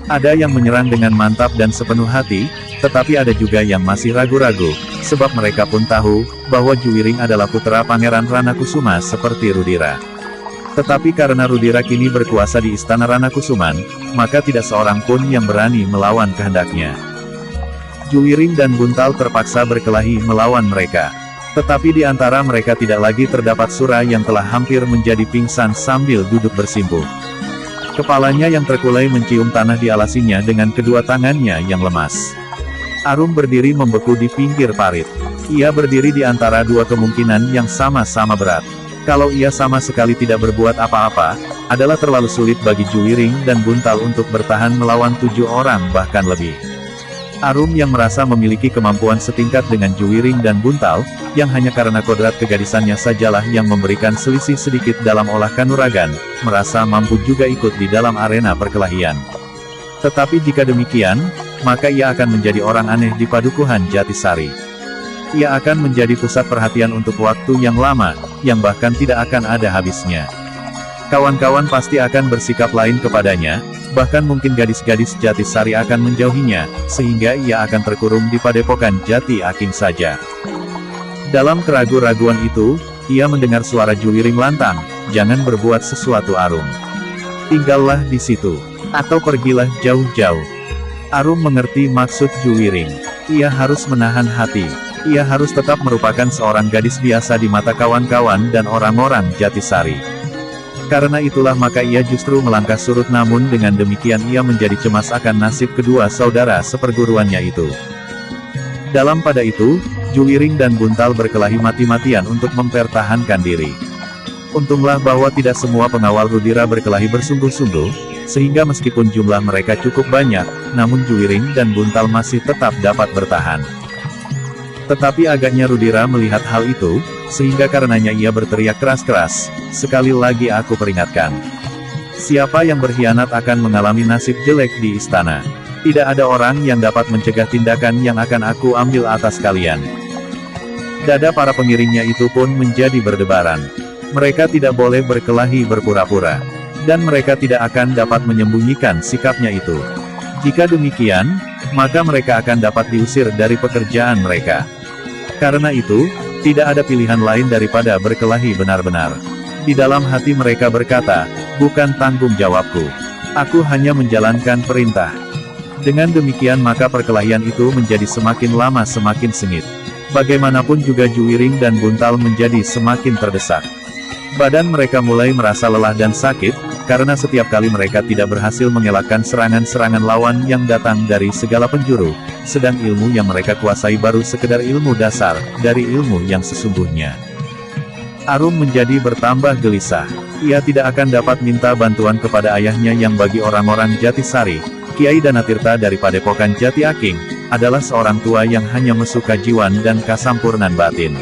Speaker 1: Ada yang menyerang dengan mantap dan sepenuh hati, tetapi ada juga yang masih ragu-ragu, sebab mereka pun tahu, bahwa Juwiring adalah putra Pangeran Ranakusuma seperti Rudira. Tetapi karena Rudira kini berkuasa di istana Ranakusuman, maka tidak seorang pun yang berani melawan kehendaknya. Juwiring dan Buntal terpaksa berkelahi melawan mereka. Tetapi di antara mereka tidak lagi terdapat Sura yang telah hampir menjadi pingsan sambil duduk bersimpuh. Kepalanya yang terkulai mencium tanah di alasinya dengan kedua tangannya yang lemas. Arum berdiri membeku di pinggir parit. Ia berdiri di antara dua kemungkinan yang sama-sama berat. Kalau ia sama sekali tidak berbuat apa-apa, adalah terlalu sulit bagi Juwiring dan Buntal untuk bertahan melawan 7 orang bahkan lebih. Arum yang merasa memiliki kemampuan setingkat dengan Juwiring dan Buntal, yang hanya karena kodrat kegadisannya sajalah yang memberikan selisih sedikit dalam olah kanuragan, merasa mampu juga ikut di dalam arena perkelahian. Tetapi jika demikian, maka ia akan menjadi orang aneh di padukuhan Jatisari. Ia akan menjadi pusat perhatian untuk waktu yang lama, yang bahkan tidak akan ada habisnya. Kawan-kawan pasti akan bersikap lain kepadanya, bahkan mungkin gadis-gadis Jatisari akan menjauhinya, sehingga ia akan terkurung di padepokan Jati Aking saja. Dalam keraguan-raguan itu, ia mendengar suara Juwiring lantang, "Jangan berbuat sesuatu Arum. Tinggallah di situ, atau pergilah jauh-jauh." Arum mengerti maksud Juwiring. Ia harus menahan hati. Ia harus tetap merupakan seorang gadis biasa di mata kawan-kawan dan orang-orang Jatisari. Karena itulah maka ia justru melangkah surut, namun dengan demikian ia menjadi cemas akan nasib kedua saudara seperguruannya itu. Dalam pada itu, Juwiring dan Buntal berkelahi mati-matian untuk mempertahankan diri. Untunglah bahwa tidak semua pengawal Rudira berkelahi bersungguh-sungguh, sehingga meskipun jumlah mereka cukup banyak, namun Juwiring dan Buntal masih tetap dapat bertahan. Tetapi agaknya Rudira melihat hal itu, sehingga karenanya ia berteriak keras-keras, "Sekali lagi aku peringatkan. Siapa yang berkhianat akan mengalami nasib jelek di istana. Tidak ada orang yang dapat mencegah tindakan yang akan aku ambil atas kalian." Dada para pengiringnya itu pun menjadi berdebaran. Mereka tidak boleh berkelahi berpura-pura. Dan mereka tidak akan dapat menyembunyikan sikapnya itu. Jika demikian, maka mereka akan dapat diusir dari pekerjaan mereka. Karena itu, tidak ada pilihan lain daripada berkelahi benar-benar. Di dalam hati mereka berkata, "Bukan tanggung jawabku. Aku hanya menjalankan perintah." Dengan demikian maka perkelahian itu menjadi semakin lama semakin sengit. Bagaimanapun juga Juwiring dan Buntal menjadi semakin terdesak. Badan mereka mulai merasa lelah dan sakit, karena setiap kali mereka tidak berhasil mengelakkan serangan-serangan lawan yang datang dari segala penjuru, sedang ilmu yang mereka kuasai baru sekedar ilmu dasar, dari ilmu yang sesungguhnya. Arum menjadi bertambah gelisah. Ia tidak akan dapat minta bantuan kepada ayahnya yang bagi orang-orang Jatisari, Kiai Danatirta dari padepokan Jati Aking, adalah seorang tua yang hanya mesuka jiwan dan kasampurnan batin.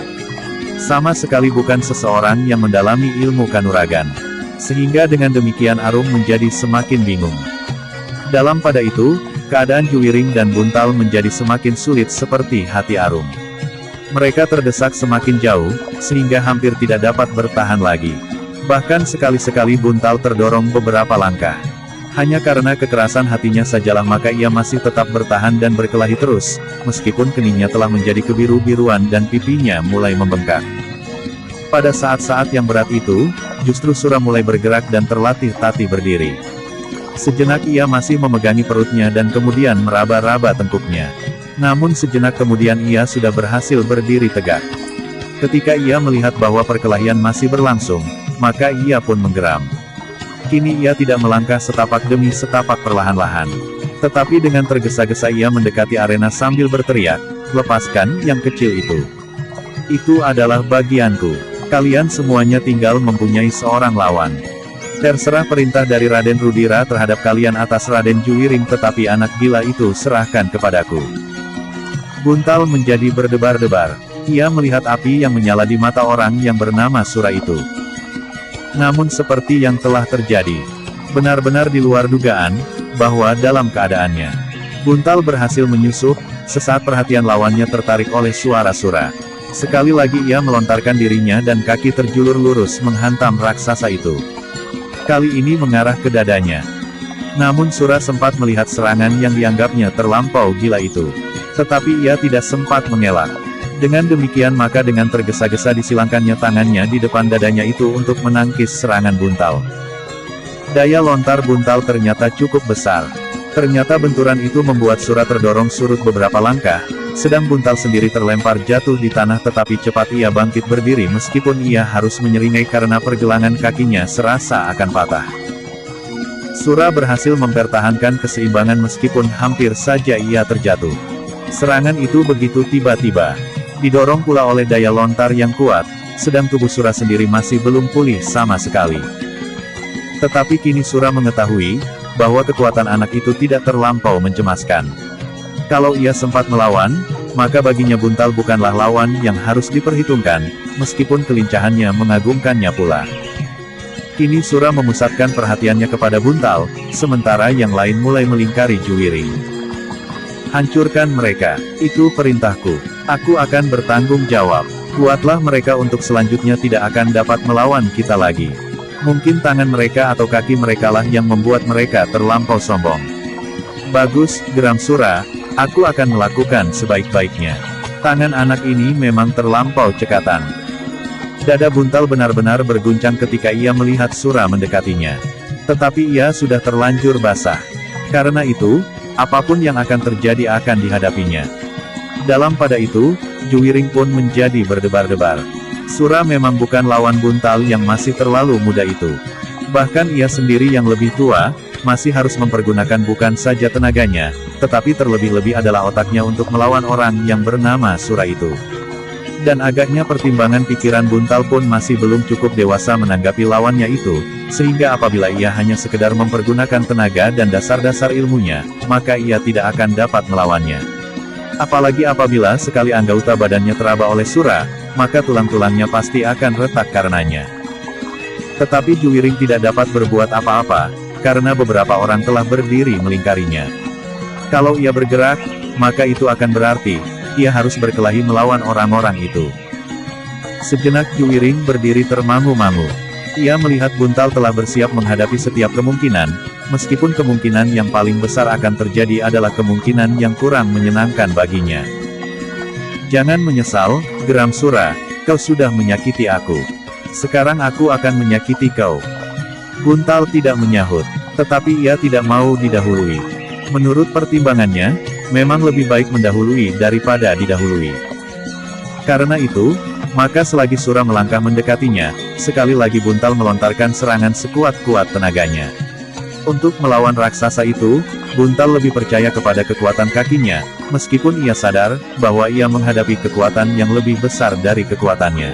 Speaker 1: Sama sekali bukan seseorang yang mendalami ilmu kanuragan. Sehingga dengan demikian Arum menjadi semakin bingung. Dalam pada itu, keadaan Juwiring dan Buntal menjadi semakin sulit seperti hati Arum. Mereka terdesak semakin jauh, sehingga hampir tidak dapat bertahan lagi. Bahkan sekali-sekali Buntal terdorong beberapa langkah. Hanya karena kekerasan hatinya sajalah maka ia masih tetap bertahan dan berkelahi terus, meskipun keningnya telah menjadi kebiru-biruan dan pipinya mulai membengkak. Pada saat-saat yang berat itu, justru Sura mulai bergerak dan terlatih tatih berdiri. Sejenak ia masih memegangi perutnya dan kemudian meraba-raba tengkuknya. Namun sejenak kemudian ia sudah berhasil berdiri tegak. Ketika ia melihat bahwa perkelahian masih berlangsung, maka ia pun menggeram. Kini ia tidak melangkah setapak demi setapak perlahan-lahan. Tetapi dengan tergesa-gesa ia mendekati arena sambil berteriak, "Lepaskan yang kecil itu. Itu adalah bagianku. Kalian semuanya tinggal mempunyai seorang lawan. Terserah perintah dari Raden Rudira terhadap kalian atas Raden Juwiring, tetapi anak gila itu serahkan kepadaku." Buntal menjadi berdebar-debar. Ia melihat api yang menyala di mata orang yang bernama Sura itu. Namun seperti yang telah terjadi, benar-benar di luar dugaan, bahwa dalam keadaannya, Buntal berhasil menyusup, sesaat perhatian lawannya tertarik oleh suara Sura. Sekali lagi ia melontarkan dirinya dan kaki terjulur lurus menghantam raksasa itu. Kali ini mengarah ke dadanya. Namun Sura sempat melihat serangan yang dianggapnya terlampau gila itu. Tetapi ia tidak sempat mengelak. Dengan demikian maka dengan tergesa-gesa disilangkannya tangannya di depan dadanya itu untuk menangkis serangan Buntal. Daya lontar Buntal ternyata cukup besar. Ternyata benturan itu membuat Sura terdorong surut beberapa langkah, sedang Buntal sendiri terlempar jatuh di tanah, tetapi cepat ia bangkit berdiri meskipun ia harus menyeringai karena pergelangan kakinya serasa akan patah. Sura berhasil mempertahankan keseimbangan meskipun hampir saja ia terjatuh. Serangan itu begitu tiba-tiba. Didorong pula oleh daya lontar yang kuat, sedang tubuh Sura sendiri masih belum pulih sama sekali. Tetapi kini Sura mengetahui, bahwa kekuatan anak itu tidak terlampau mencemaskan. Kalau ia sempat melawan, maka baginya Buntal bukanlah lawan yang harus diperhitungkan, meskipun kelincahannya mengagumkannya pula. Kini Sura memusatkan perhatiannya kepada Buntal, sementara yang lain mulai melingkari Juwiring. "Hancurkan mereka, itu perintahku. Aku akan bertanggung jawab. Buatlah mereka untuk selanjutnya tidak akan dapat melawan kita lagi." Mungkin tangan mereka atau kaki merekalah yang membuat mereka terlampau sombong. Bagus, geram Sura, aku akan melakukan sebaik-baiknya. Tangan anak ini memang terlampau cekatan. Dada Buntal benar-benar berguncang ketika ia melihat Sura mendekatinya. Tetapi ia sudah terlanjur basah. Karena itu, apapun yang akan terjadi akan dihadapinya. Dalam pada itu, Juwiring pun menjadi berdebar-debar. Sura memang bukan lawan Buntal yang masih terlalu muda itu. Bahkan ia sendiri yang lebih tua, masih harus mempergunakan bukan saja tenaganya, tetapi terlebih-lebih adalah otaknya untuk melawan orang yang bernama Sura itu. Dan agaknya pertimbangan pikiran Buntal pun masih belum cukup dewasa menanggapi lawannya itu, sehingga apabila ia hanya sekedar mempergunakan tenaga dan dasar-dasar ilmunya, maka ia tidak akan dapat melawannya. Apalagi apabila sekali anggota badannya teraba oleh Sura, maka tulang-tulangnya pasti akan retak karenanya. Tetapi Juwiring tidak dapat berbuat apa-apa, karena beberapa orang telah berdiri melingkarinya. Kalau ia bergerak, maka itu akan berarti, ia harus berkelahi melawan orang-orang itu. Sejenak Juwiring berdiri termangu-mangu. Ia melihat Buntal telah bersiap menghadapi setiap kemungkinan, meskipun kemungkinan yang paling besar akan terjadi adalah kemungkinan yang kurang menyenangkan baginya. Jangan menyesal, geram Sura, kau sudah menyakiti aku. Sekarang aku akan menyakiti kau. Buntal tidak menyahut, tetapi ia tidak mau didahului. Menurut pertimbangannya, memang lebih baik mendahului daripada didahului. Karena itu, maka selagi Sura melangkah mendekatinya, sekali lagi Buntal melontarkan serangan sekuat-kuat tenaganya. Untuk melawan raksasa itu, Buntal lebih percaya kepada kekuatan kakinya, meskipun ia sadar bahwa ia menghadapi kekuatan yang lebih besar dari kekuatannya.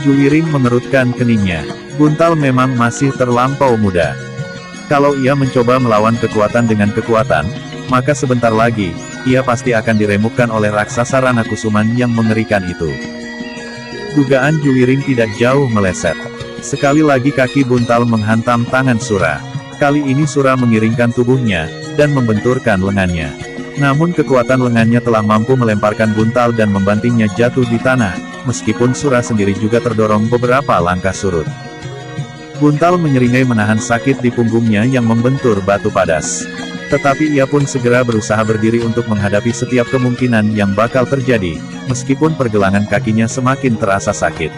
Speaker 1: Juwiring mengerutkan keningnya. Buntal memang masih terlampau muda. Kalau ia mencoba melawan kekuatan dengan kekuatan, maka sebentar lagi, ia pasti akan diremukkan oleh raksasa Rana Kusuman yang mengerikan itu. Dugaan Juwiring tidak jauh meleset. Sekali lagi kaki Buntal menghantam tangan Sura. Kali ini Sura mengiringkan tubuhnya, dan membenturkan lengannya. Namun kekuatan lengannya telah mampu melemparkan Buntal dan membantingnya jatuh di tanah, meskipun Sura sendiri juga terdorong beberapa langkah surut. Buntal menyeringai menahan sakit di punggungnya yang membentur batu padas. Tetapi ia pun segera berusaha berdiri untuk menghadapi setiap kemungkinan yang bakal terjadi, meskipun pergelangan kakinya semakin terasa sakit.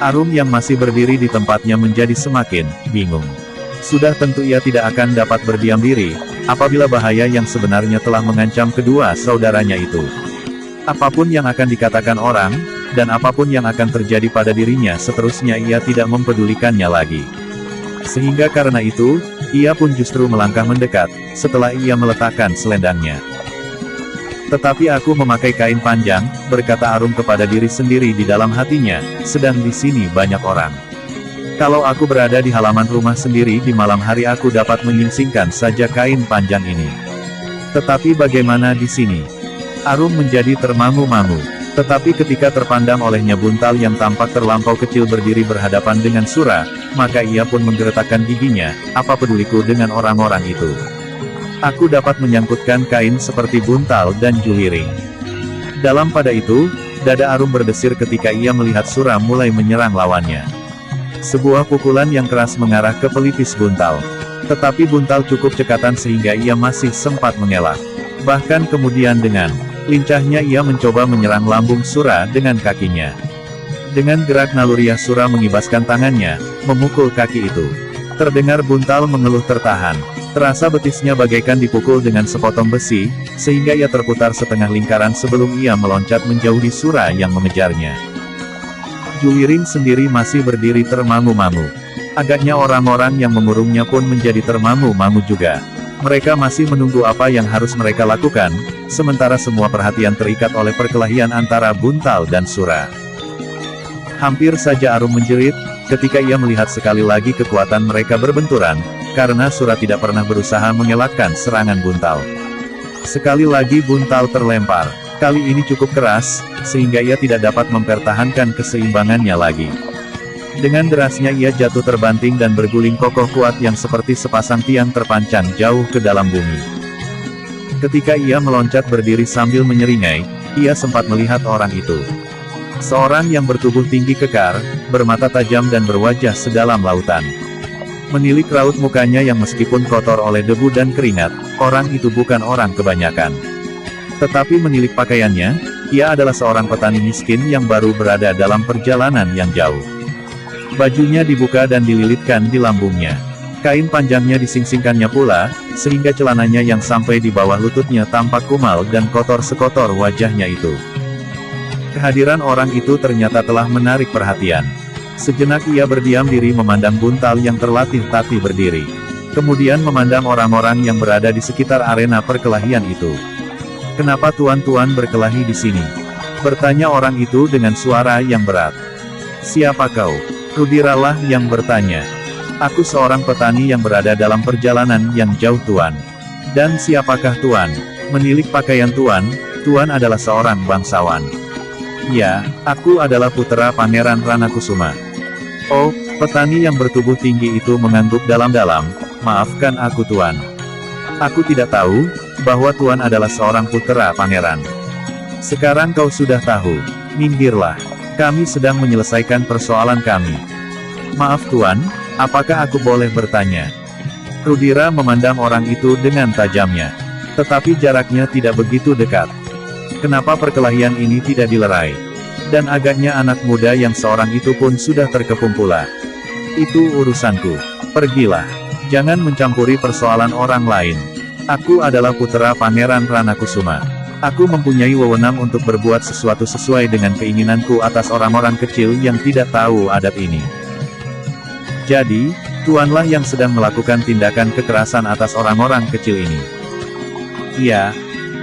Speaker 1: Arum yang masih berdiri di tempatnya menjadi semakin bingung. Sudah tentu ia tidak akan dapat berdiam diri, apabila bahaya yang sebenarnya telah mengancam kedua saudaranya itu. Apapun yang akan dikatakan orang, dan apapun yang akan terjadi pada dirinya seterusnya ia tidak mempedulikannya lagi. Sehingga karena itu, ia pun justru melangkah mendekat, setelah ia meletakkan selendangnya. Tetapi aku memakai kain panjang, berkata Arum kepada diri sendiri di dalam hatinya, sedang di sini banyak orang. Kalau aku berada di halaman rumah sendiri di malam hari aku dapat menyingsingkan saja kain panjang ini. Tetapi bagaimana di sini? Arum menjadi termangu-mangu. Tetapi ketika terpandang olehnya Buntal yang tampak terlampau kecil berdiri berhadapan dengan Sura, maka ia pun menggeretakkan giginya, apa peduliku dengan orang-orang itu. Aku dapat menyangkutkan kain seperti Buntal dan Juwiring. Dalam pada itu, dada Arum berdesir ketika ia melihat Sura mulai menyerang lawannya. Sebuah pukulan yang keras mengarah ke pelipis Buntal. Tetapi Buntal cukup cekatan sehingga ia masih sempat mengelak. Bahkan kemudian dengan lincahnya ia mencoba menyerang lambung Sura dengan kakinya. Dengan gerak naluriah Sura mengibaskan tangannya, memukul kaki itu. Terdengar Buntal mengeluh tertahan. Terasa betisnya bagaikan dipukul dengan sepotong besi, sehingga ia terputar setengah lingkaran sebelum ia meloncat menjauhi Sura yang mengejarnya. Juwiring sendiri masih berdiri termangu-mangu. Agaknya orang-orang yang mengurungnya pun menjadi termangu-mangu juga. Mereka masih menunggu apa yang harus mereka lakukan, sementara semua perhatian terikat oleh perkelahian antara Buntal dan Sura. Hampir saja Arum menjerit, ketika ia melihat sekali lagi kekuatan mereka berbenturan, karena Sura tidak pernah berusaha mengelakkan serangan Buntal. Sekali lagi Buntal terlempar. Kali ini cukup keras, sehingga ia tidak dapat mempertahankan keseimbangannya lagi. Dengan derasnya ia jatuh terbanting dan berguling kokoh kuat yang seperti sepasang tiang terpancang jauh ke dalam bumi. Ketika ia meloncat berdiri sambil menyeringai, ia sempat melihat orang itu. Seorang yang bertubuh tinggi kekar, bermata tajam dan berwajah sedalam lautan. Menilik raut mukanya yang meskipun kotor oleh debu dan keringat, orang itu bukan orang kebanyakan. Tetapi menilik pakaiannya, ia adalah seorang petani miskin yang baru berada dalam perjalanan yang jauh. Bajunya dibuka dan dililitkan di lambungnya. Kain panjangnya disingsingkannya pula, sehingga celananya yang sampai di bawah lututnya tampak kumal dan kotor sekotor wajahnya itu. Kehadiran orang itu ternyata telah menarik perhatian. Sejenak ia berdiam diri memandang buntal yang terlatih Tati berdiri. Kemudian memandang orang-orang yang berada di sekitar arena perkelahian itu. "Kenapa tuan-tuan berkelahi di sini?" bertanya orang itu dengan suara yang berat. "Siapa kau?" Rudiralah yang bertanya. "Aku seorang petani yang berada dalam perjalanan yang jauh tuan." "Dan siapakah tuan?" "Menilik pakaian tuan, tuan adalah seorang bangsawan." "Ya, aku adalah putra Pangeran Ranakusuma." "Oh," petani yang bertubuh tinggi itu mengangguk dalam-dalam, "Maafkan aku tuan. Aku tidak tahu, bahwa tuan adalah seorang putra pangeran. Sekarang kau sudah tahu. Minggirlah. Kami sedang menyelesaikan persoalan kami." "Maaf tuan, apakah aku boleh bertanya?" Rudira memandang orang itu dengan tajamnya. Tetapi jaraknya tidak begitu dekat. Kenapa perkelahian ini tidak dilerai? Dan agaknya anak muda yang seorang itu pun sudah terkepung pula. "Itu urusanku. Pergilah. Jangan mencampuri persoalan orang lain. Aku adalah putra Pangeran Ranakusuma. Aku mempunyai wewenang untuk berbuat sesuatu sesuai dengan keinginanku atas orang-orang kecil yang tidak tahu adat ini. Jadi, tuanlah yang sedang melakukan tindakan kekerasan atas orang-orang kecil ini." "Iya.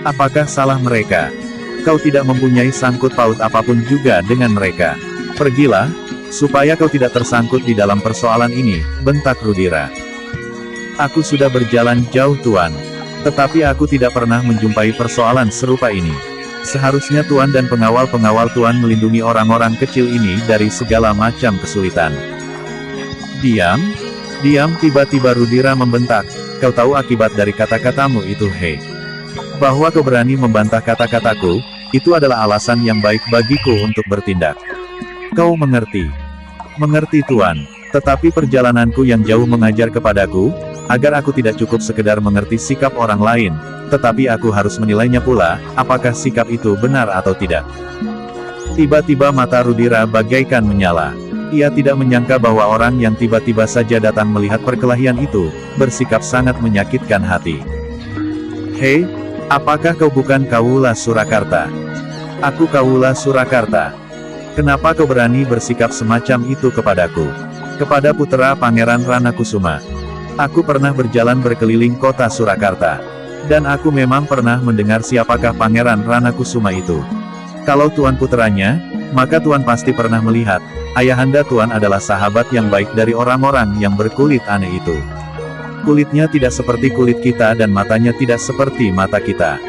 Speaker 1: Apakah salah mereka? Kau tidak mempunyai sangkut paut apapun juga dengan mereka. Pergilah, supaya kau tidak tersangkut di dalam persoalan ini," bentak Rudira. "Aku sudah berjalan jauh tuan. Tetapi aku tidak pernah menjumpai persoalan serupa ini. Seharusnya tuan dan pengawal-pengawal tuan melindungi orang-orang kecil ini dari segala macam kesulitan." "Diam! Diam!" tiba-tiba Rudira membentak. "Kau tahu akibat dari kata-katamu itu, Hei? Bahwa kau berani membantah kata-kataku, itu adalah alasan yang baik bagiku untuk bertindak. Kau mengerti?" "Mengerti tuan. Tetapi perjalananku yang jauh mengajar kepadaku, agar aku tidak cukup sekedar mengerti sikap orang lain, tetapi aku harus menilainya pula, apakah sikap itu benar atau tidak." Tiba-tiba mata Rudira bagaikan menyala. Ia tidak menyangka bahwa orang yang tiba-tiba saja datang melihat perkelahian itu, bersikap sangat menyakitkan hati. "Hei, apakah kau bukan Kawula Surakarta?" "Aku Kawula Surakarta. Kenapa kau berani bersikap semacam itu kepadaku? Kepada putra Pangeran Ranakusuma. Aku pernah berjalan berkeliling kota Surakarta. Dan aku memang pernah mendengar siapakah Pangeran Ranakusuma itu. Kalau tuan puteranya, maka tuan pasti pernah melihat, ayahanda tuan adalah sahabat yang baik dari orang-orang yang berkulit aneh itu. Kulitnya tidak seperti kulit kita dan matanya tidak seperti mata kita.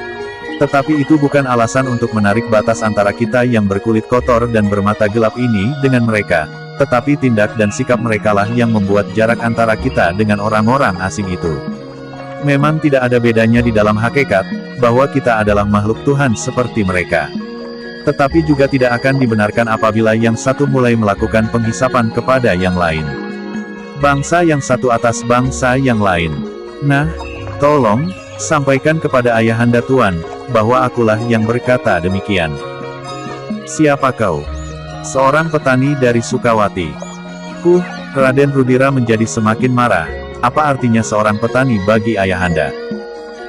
Speaker 1: Tetapi itu bukan alasan untuk menarik batas antara kita yang berkulit kotor dan bermata gelap ini dengan mereka, tetapi tindak dan sikap merekalah yang membuat jarak antara kita dengan orang-orang asing itu. Memang tidak ada bedanya di dalam hakikat, bahwa kita adalah makhluk Tuhan seperti mereka. Tetapi juga tidak akan dibenarkan apabila yang satu mulai melakukan penghisapan kepada yang lain. Bangsa yang satu atas bangsa yang lain. Nah, tolong, sampaikan kepada ayahanda tuan, bahwa akulah yang berkata demikian." "Siapa kau?" "Seorang petani dari Sukawati." Raden Rudira menjadi semakin marah. "Apa artinya seorang petani bagi ayahanda?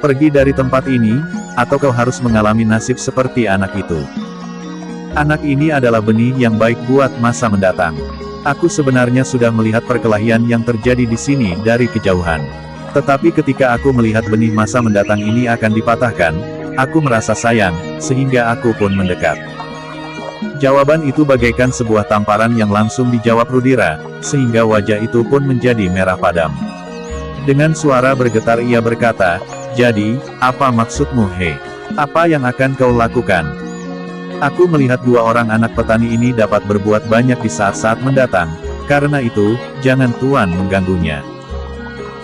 Speaker 1: Pergi dari tempat ini, atau kau harus mengalami nasib seperti anak itu. Anak ini adalah benih yang baik buat masa mendatang. Aku sebenarnya sudah melihat perkelahian yang terjadi di sini dari kejauhan. Tetapi ketika aku melihat benih masa mendatang ini akan dipatahkan, aku merasa sayang, sehingga aku pun mendekat." Jawaban itu bagaikan sebuah tamparan yang langsung dijawab Rudira, sehingga wajah itu pun menjadi merah padam. Dengan suara bergetar ia berkata, "Jadi, apa maksudmu, Hei? Apa yang akan kau lakukan?" "Aku melihat dua orang anak petani ini dapat berbuat banyak di saat-saat mendatang, karena itu, jangan tuan mengganggunya."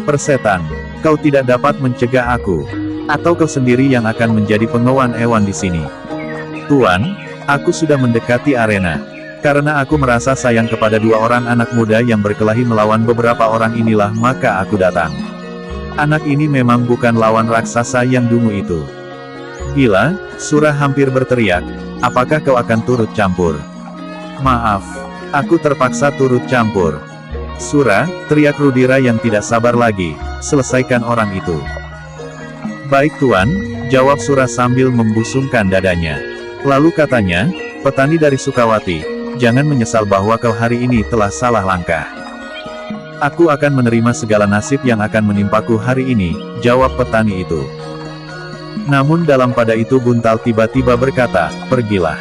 Speaker 1: "Persetan, kau tidak dapat mencegah aku. Atau kau sendiri yang akan menjadi pengawan hewan di sini?" "Tuan, aku sudah mendekati arena. Karena aku merasa sayang kepada dua orang anak muda yang berkelahi melawan beberapa orang inilah maka aku datang. Anak ini memang bukan lawan raksasa yang dungu itu. Gila, Sura hampir berteriak, apakah kau akan turut campur? Maaf, aku terpaksa turut campur. Sura, teriak Rudira yang tidak sabar lagi, selesaikan orang itu. Baik Tuan, jawab Sura sambil membusungkan dadanya. Lalu katanya, petani dari Sukawati, jangan menyesal bahwa kau hari ini telah salah langkah. Aku akan menerima segala nasib yang akan menimpaku hari ini, jawab petani itu. Namun dalam pada itu Buntal tiba-tiba berkata, pergilah.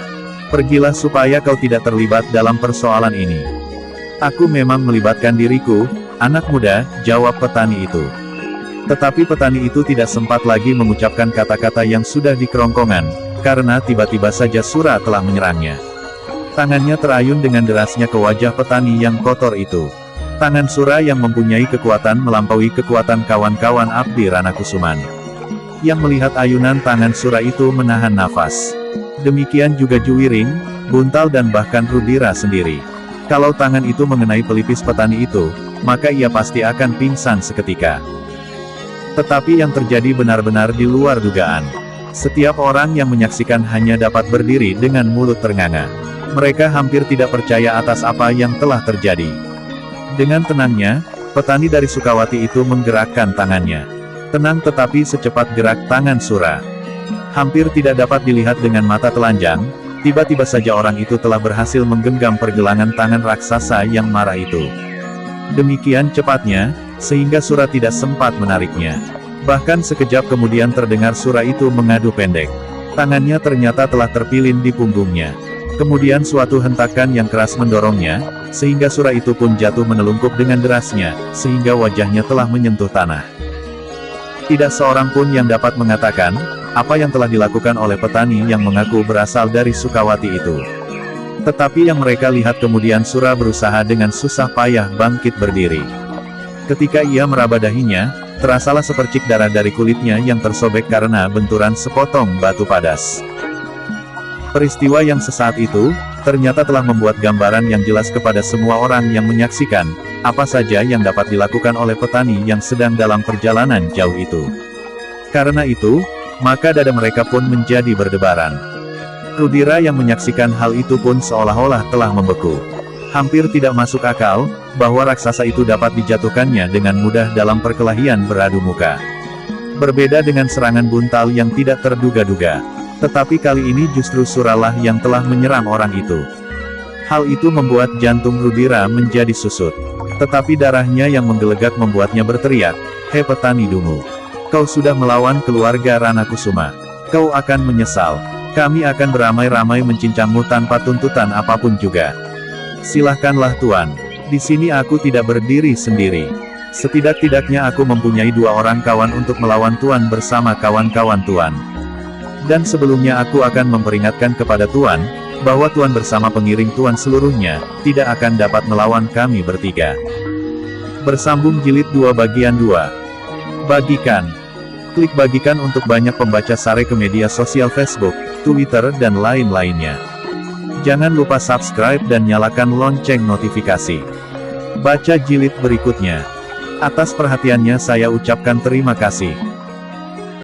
Speaker 1: Pergilah supaya kau tidak terlibat dalam persoalan ini. Aku memang melibatkan diriku, anak muda, jawab petani itu. Tetapi petani itu tidak sempat lagi mengucapkan kata-kata yang sudah dikerongkongan, karena tiba-tiba saja Sura telah menyerangnya. Tangannya terayun dengan derasnya ke wajah petani yang kotor itu. Tangan Sura yang mempunyai kekuatan melampaui kekuatan kawan-kawan Abdi Ranakusuman. Yang melihat ayunan tangan Sura itu menahan nafas. Demikian juga Juwiring, Buntal dan bahkan Rudira sendiri. Kalau tangan itu mengenai pelipis petani itu, maka ia pasti akan pingsan seketika. Tetapi yang terjadi benar-benar di luar dugaan. Setiap orang yang menyaksikan hanya dapat berdiri dengan mulut ternganga. Mereka hampir tidak percaya atas apa yang telah terjadi. Dengan tenangnya, petani dari Sukawati itu menggerakkan tangannya. Tenang tetapi secepat gerak tangan Sura. Hampir tidak dapat dilihat dengan mata telanjang, tiba-tiba saja orang itu telah berhasil menggenggam pergelangan tangan raksasa yang marah itu. Demikian cepatnya, sehingga Sura tidak sempat menariknya. Bahkan sekejap kemudian terdengar Sura itu mengadu pendek. Tangannya ternyata telah terpilin di punggungnya. Kemudian suatu hentakan yang keras mendorongnya, sehingga Sura itu pun jatuh menelungkup dengan derasnya, sehingga wajahnya telah menyentuh tanah. Tidak seorang pun yang dapat mengatakan, apa yang telah dilakukan oleh petani yang mengaku berasal dari Sukawati itu. Tetapi yang mereka lihat kemudian Sura berusaha dengan susah payah bangkit berdiri. Ketika ia meraba dahinya, terasalah sepercik darah dari kulitnya yang tersobek karena benturan sepotong batu padas. Peristiwa yang sesaat itu, ternyata telah membuat gambaran yang jelas kepada semua orang yang menyaksikan, apa saja yang dapat dilakukan oleh petani yang sedang dalam perjalanan jauh itu. Karena itu, maka dada mereka pun menjadi berdebaran. Rudira yang menyaksikan hal itu pun seolah-olah telah membeku. Hampir tidak masuk akal, bahwa raksasa itu dapat dijatuhkannya dengan mudah dalam perkelahian beradu muka. Berbeda dengan serangan Buntal yang tidak terduga-duga. Tetapi kali ini justru Suralah yang telah menyerang orang itu. Hal itu membuat jantung Rudira menjadi susut. Tetapi darahnya yang menggelegak membuatnya berteriak, "Hei petani dungu! Kau sudah melawan keluarga Ranakusuma. Kau akan menyesal. Kami akan beramai-ramai mencincangmu tanpa tuntutan apapun juga. Silahkanlah Tuan. Di sini aku tidak berdiri sendiri. Setidak-tidaknya aku mempunyai dua orang kawan untuk melawan Tuan bersama kawan-kawan Tuan. Dan sebelumnya aku akan memperingatkan kepada Tuan, bahwa Tuan bersama pengiring Tuan seluruhnya, tidak akan dapat melawan kami bertiga." Bersambung jilid 2 bagian 2. Bagikan. Klik bagikan untuk banyak pembaca Sare ke media sosial Facebook, Twitter dan lain-lainnya. Jangan lupa subscribe dan nyalakan lonceng notifikasi. Baca jilid berikutnya. Atas perhatiannya saya ucapkan terima kasih.